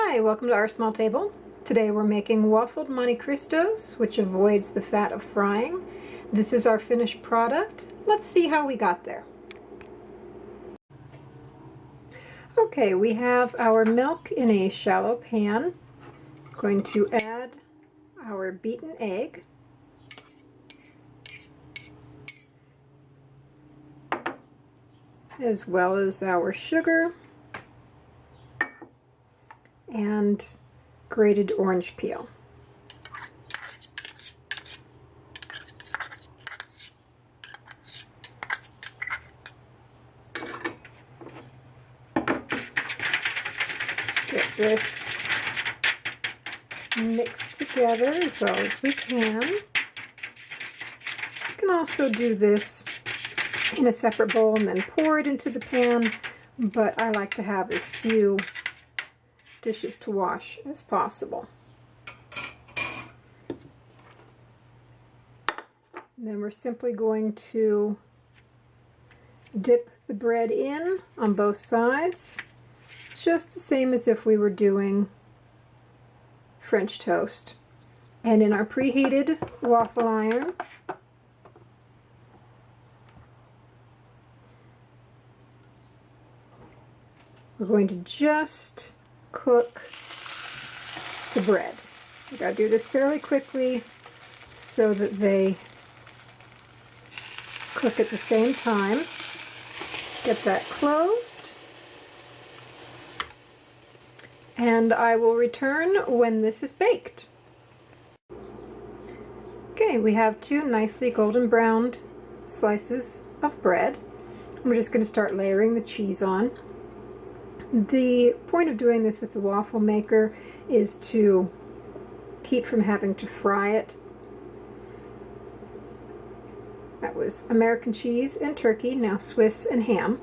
Hi, welcome to Our Small Table. Today we're making waffled Monte Cristos, which avoids the fat of frying. This is our finished product. Let's see how we got there. Okay, we have our milk in a shallow pan. I'm going to add our beaten egg. As well as our sugar and grated orange peel. Get this mixed together as well as we can. You can also do this in a separate bowl and then pour it into the pan, but I like to have as few dishes to wash as possible. And then we're simply going to dip the bread in on both sides, just the same as if we were doing French toast. And in our preheated waffle iron, we're going to just cook the bread. You gotta do this fairly quickly so that they cook at the same time. Get that closed. And I will return when this is baked. Okay, we have two nicely golden browned slices of bread. We're just going to start layering the cheese on. The point of doing this with the waffle maker is to keep from having to fry it. That was American cheese and turkey, now Swiss and ham.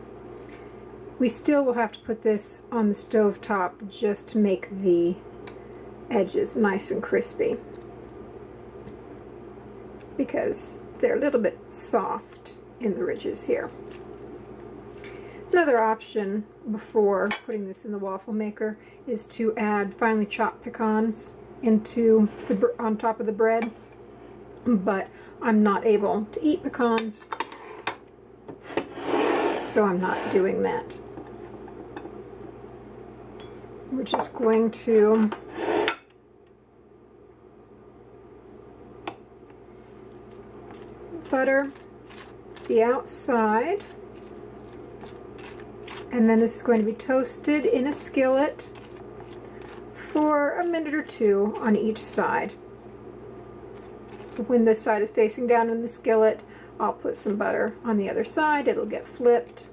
We still will have to put this on the stove top just to make the edges nice and crispy, because they're a little bit soft in the ridges here. Another option before putting this in the waffle maker is to add finely chopped pecans on top of the bread, but I'm not able to eat pecans, so I'm not doing that. We're just going to butter the outside. And then this is going to be toasted in a skillet for a minute or two on each side. When this side is facing down in the skillet, I'll put some butter on the other side. It'll get flipped.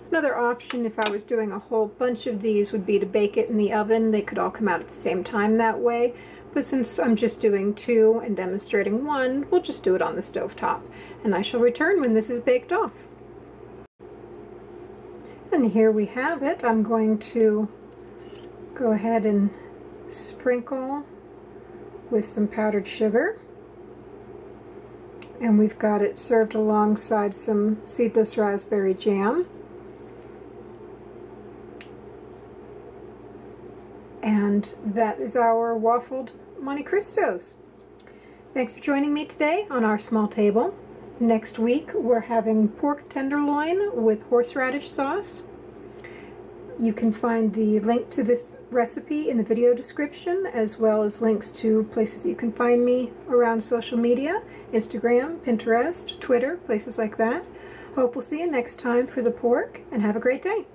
Another option, if I was doing a whole bunch of these, would be to bake it in the oven. They could all come out at the same time that way. But since I'm just doing two and demonstrating one, we'll just do it on the stovetop. And I shall return when this is baked off. And here we have it. I'm going to go ahead and sprinkle with some powdered sugar. And we've got it served alongside some seedless raspberry jam. And that is our waffled Monte Cristos. Thanks for joining me today on Our Small Table. Next week we're having pork tenderloin with horseradish sauce. You can find the link to this recipe in the video description, as well as links to places you can find me around social media, Instagram, Pinterest, Twitter, places like that. Hope we'll see you next time for the pork, and have a great day.